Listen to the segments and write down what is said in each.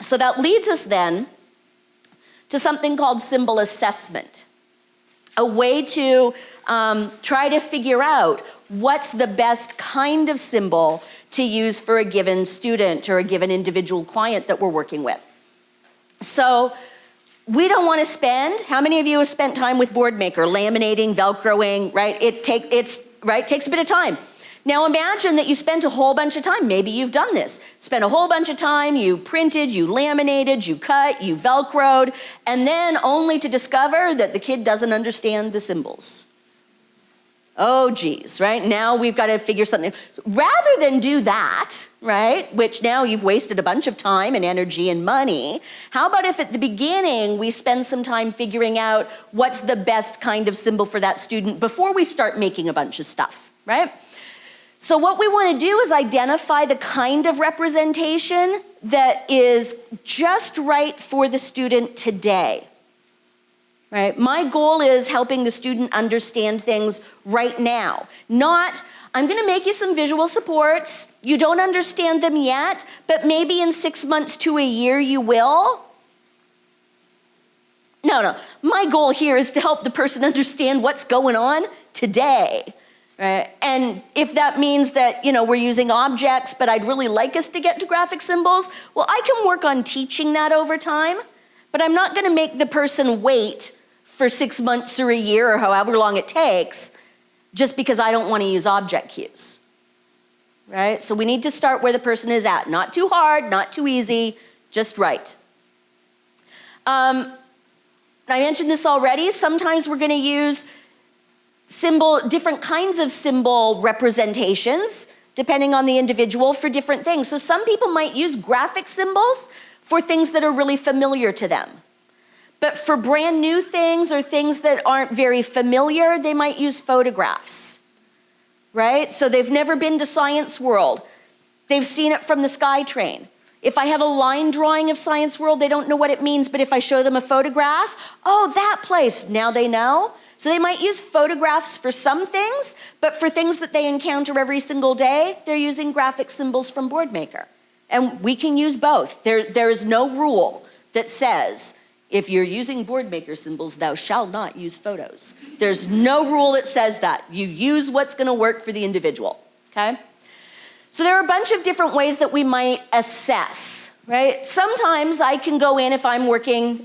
So that leads us then to something called symbol assessment, a way to try to figure out what's the best kind of symbol to use for a given student or a given individual client that we're working with. So we don't want to spend, how many of you have spent time with BoardMaker, laminating, Velcroing, right? It takes a bit of time. Now imagine that you spent a whole bunch of time, maybe you've done this, spent a whole bunch of time, you printed, you laminated, you cut, you Velcroed, and then only to discover that the kid doesn't understand the symbols. Oh geez, right? Now we've got to figure something. So rather than do that, right, which now you've wasted a bunch of time and energy and money, how about if at the beginning we spend some time figuring out what's the best kind of symbol for that student before we start making a bunch of stuff, right? So what we want to do is identify the kind of representation that is just right for the student today. Right? My goal is helping the student understand things right now. Not, I'm going to make you some visual supports, you don't understand them yet, but maybe in 6 months to a year you will. No. My goal here is to help the person understand what's going on today. Right? And if that means that, we're using objects, but I'd really like us to get to graphic symbols, well, I can work on teaching that over time, but I'm not going to make the person wait for 6 months or a year or however long it takes just because I don't want to use object cues. Right? So we need to start where the person is at. Not too hard, not too easy, just right. I mentioned this already. Sometimes we're going to use different kinds of symbol representations, depending on the individual, for different things. So some people might use graphic symbols for things that are really familiar to them. But for brand new things or things that aren't very familiar, they might use photographs, right? So they've never been to Science World. They've seen it from the SkyTrain. If I have a line drawing of Science World, they don't know what it means, but if I show them a photograph, oh, that place, now they know. So they might use photographs for some things, but for things that they encounter every single day, they're using graphic symbols from BoardMaker. And we can use both. There is no rule that says, if you're using BoardMaker symbols, thou shalt not use photos. There's no rule that says that. You use what's going to work for the individual, okay? So there are a bunch of different ways that we might assess, right? Sometimes I can go in, if I'm working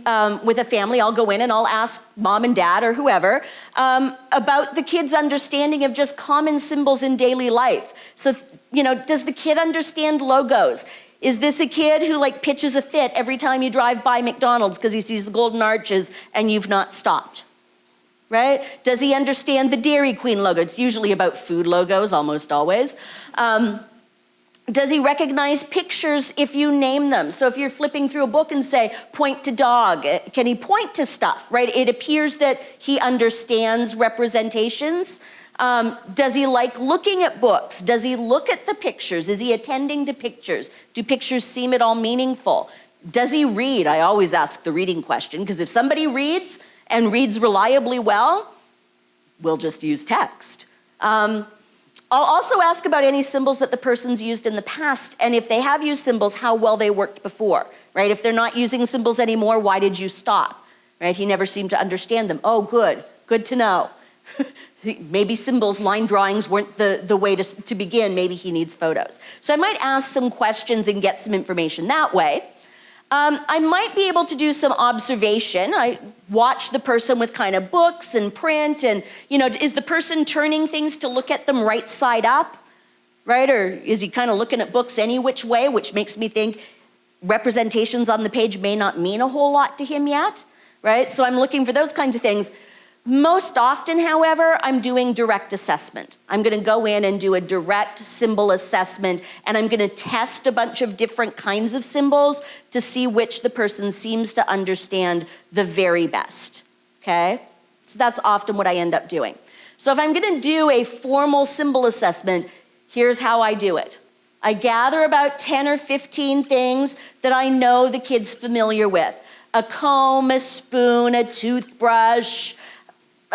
with a family, I'll go in and I'll ask mom and dad or whoever about the kid's understanding of just common symbols in daily life. So, does the kid understand logos? Is this a kid who pitches a fit every time you drive by McDonald's because he sees the golden arches and you've not stopped, right? Does he understand the Dairy Queen logo? It's usually about food logos, almost always. Does he recognize pictures if you name them? So if you're flipping through a book and say, point to dog, can he point to stuff, right? It appears that he understands representations. Does he like looking at books? Does he look at the pictures? Is he attending to pictures? Do pictures seem at all meaningful? Does he read? I always ask the reading question, because if somebody reads and reads reliably well, we'll just use text. I'll also ask about any symbols that the person's used in the past, and if they have used symbols, how well they worked before, right? If they're not using symbols anymore, why did you stop, right? He never seemed to understand them. Oh, good to know. Maybe symbols, line drawings weren't the way to begin. Maybe he needs photos. So I might ask some questions and get some information that way. I might be able to do some observation. I watch the person with kind of books and print and, is the person turning things to look at them right side up, right? Or is he kind of looking at books any which way, which makes me think representations on the page may not mean a whole lot to him yet, right? So I'm looking for those kinds of things. Most often, however, I'm doing direct assessment. I'm going to go in and do a direct symbol assessment, and I'm going to test a bunch of different kinds of symbols to see which the person seems to understand the very best, okay? So that's often what I end up doing. So if I'm going to do a formal symbol assessment, here's how I do it. I gather about 10 or 15 things that I know the kid's familiar with. A comb, a spoon, a toothbrush,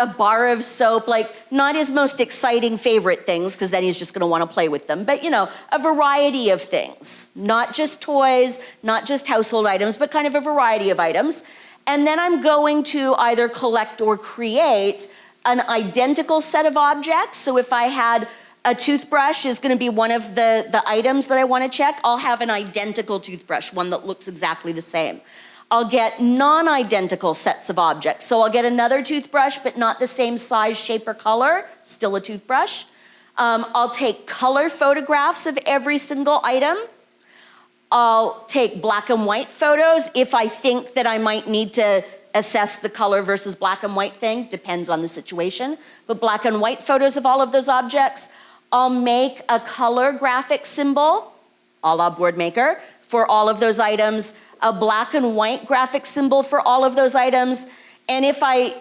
a bar of soap, like not his most exciting favorite things, because then he's just gonna wanna play with them, but a variety of things. Not just toys, not just household items, but kind of a variety of items. And then I'm going to either collect or create an identical set of objects. So if I had a toothbrush is gonna be one of the items that I wanna check, I'll have an identical toothbrush, one that looks exactly the same. I'll get non-identical sets of objects. So I'll get another toothbrush, but not the same size, shape, or color, still a toothbrush. I'll take color photographs of every single item. I'll take black and white photos if I think that I might need to assess the color versus black and white thing, depends on the situation. But black and white photos of all of those objects. I'll make a color graphic symbol, a la Board Maker, for all of those items, a black and white graphic symbol for all of those items, and if I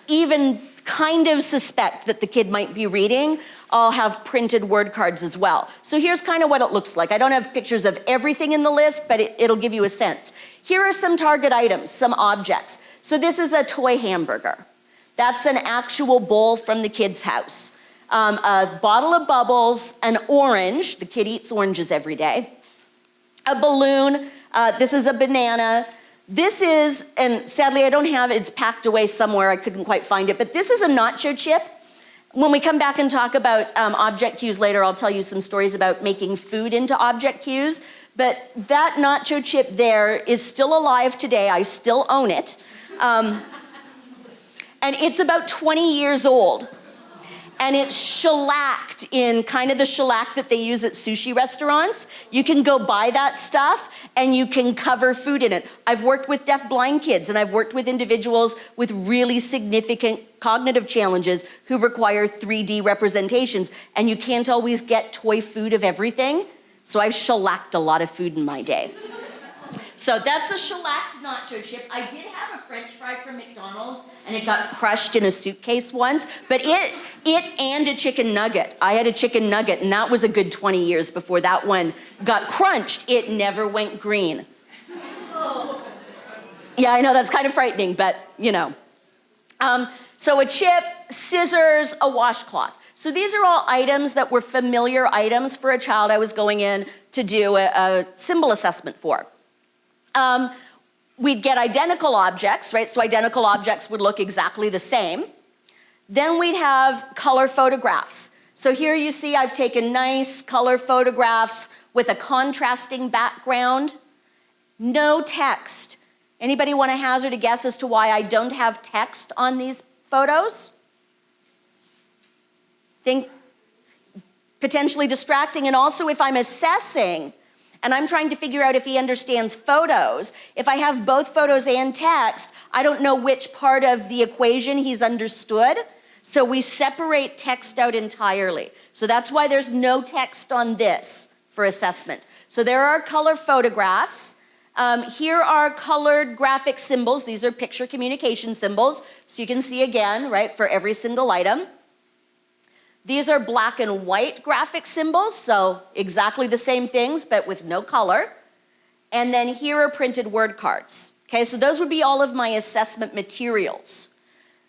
even kind of suspect that the kid might be reading, I'll have printed word cards as well. So here's kind of what it looks like. I don't have pictures of everything in the list, but it'll give you a sense. Here are some target items, some objects. So this is a toy hamburger. That's an actual bowl from the kid's house. A bottle of bubbles, an orange, the kid eats oranges every day, a balloon, this is a banana. This is, and sadly I don't have it, it's packed away somewhere, I couldn't quite find it, but this is a nacho chip. When we come back and talk about object cues later, I'll tell you some stories about making food into object cues, but that nacho chip there is still alive today, I still own it. And it's about 20 years old. And it's shellacked in kind of the shellac that they use at sushi restaurants. You can go buy that stuff and you can cover food in it. I've worked with deaf-blind kids and I've worked with individuals with really significant cognitive challenges who require 3D representations, and you can't always get toy food of everything. So I've shellacked a lot of food in my day. So that's a shellacked nacho chip. I did have a French fry from McDonald's and it got crushed in a suitcase once, but it and a chicken nugget. I had a chicken nugget and that was a good 20 years before that one got crunched. It never went green. Yeah, I know that's kind of frightening, but so a chip, scissors, a washcloth. So these are all items that were familiar items for a child I was going in to do a symbol assessment for. We'd get identical objects, right? So identical objects would look exactly the same. Then we'd have color photographs. So here you see I've taken nice color photographs with a contrasting background, no text. Anybody want to hazard a guess as to why I don't have text on these photos? Think potentially distracting, and also if I'm assessing and I'm trying to figure out if he understands photos, if I have both photos and text, I don't know which part of the equation he's understood. So we separate text out entirely. So that's why there's no text on this for assessment. So there are color photographs. Here are colored graphic symbols. These are picture communication symbols. So you can see again, right, for every single item. These are black and white graphic symbols, so exactly the same things, but with no color. And then here are printed word cards. Okay, so those would be all of my assessment materials.